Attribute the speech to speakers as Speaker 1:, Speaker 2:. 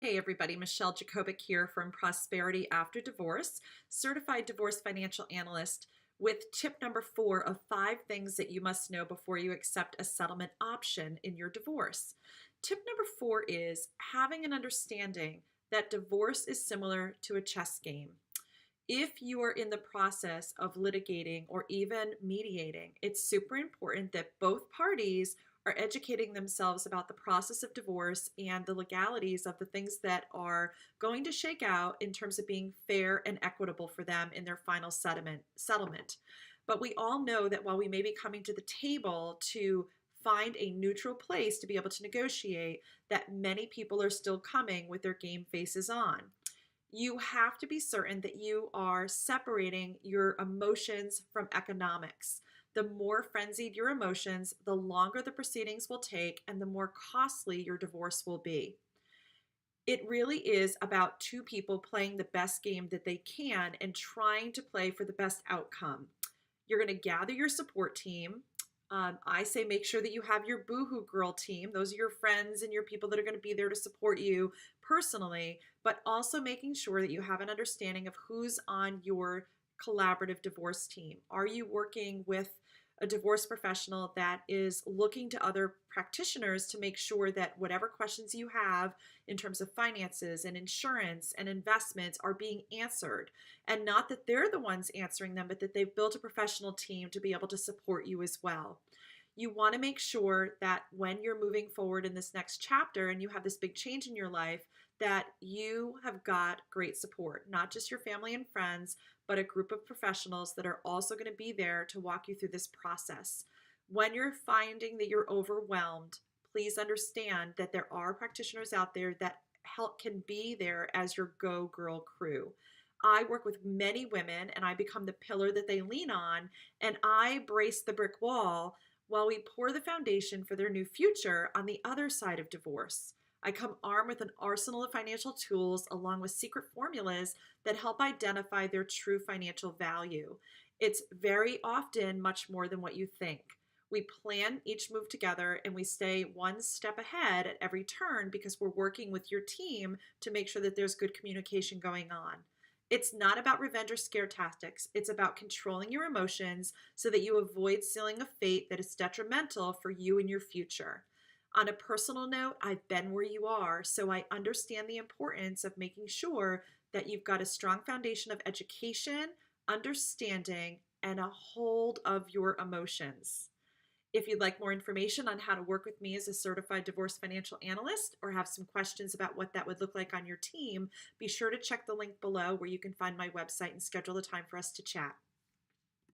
Speaker 1: Hey everybody, Michelle Jacobic here from Prosperity After Divorce, certified divorce financial analyst with tip number 4 of 5 things that you must know before you accept a settlement option in your divorce. Tip number 4 is having an understanding that divorce is similar to a chess game. If you are in the process of litigating or even mediating, it's super important that both parties are educating themselves about the process of divorce and the legalities of the things that are going to shake out in terms of being fair and equitable for them in their final settlement. But we all know that while we may be coming to the table to find a neutral place to be able to negotiate, that many people are still coming with their game faces on. You have to be certain that you are separating your emotions from economics. The more frenzied your emotions, the longer the proceedings will take and the more costly your divorce will be. It really is about two people playing the best game that they can and trying to play for the best outcome. You're going to gather your support team. I say make sure that you have your Boohoo Girl team. Those are your friends and your people that are going to be there to support you personally, but also making sure that you have an understanding of who's on your collaborative divorce team. Are you working with a divorce professional that is looking to other practitioners to make sure that whatever questions you have in terms of finances and insurance and investments are being answered, and not that they're the ones answering them, but that they've built a professional team to be able to support you as well. You want to make sure that when you're moving forward in this next chapter and you have this big change in your life, that you have got great support, not just your family and friends, but a group of professionals that are also going to be there to walk you through this process. When you're finding that you're overwhelmed, please understand that there are practitioners out there that can be there as your Go Girl crew. I work with many women and I become the pillar that they lean on, and I brace the brick wall while we pour the foundation for their new future on the other side of divorce. I come armed with an arsenal of financial tools along with secret formulas that help identify their true financial value. It's very often much more than what you think. We plan each move together and we stay one step ahead at every turn because we're working with your team to make sure that there's good communication going on. It's not about revenge or scare tactics. It's about controlling your emotions so that you avoid sealing a fate that is detrimental for you and your future. On a personal note, I've been where you are, so I understand the importance of making sure that you've got a strong foundation of education, understanding, and a hold of your emotions. If you'd like more information on how to work with me as a certified divorce financial analyst or have some questions about what that would look like on your team, be sure to check the link below where you can find my website and schedule a time for us to chat.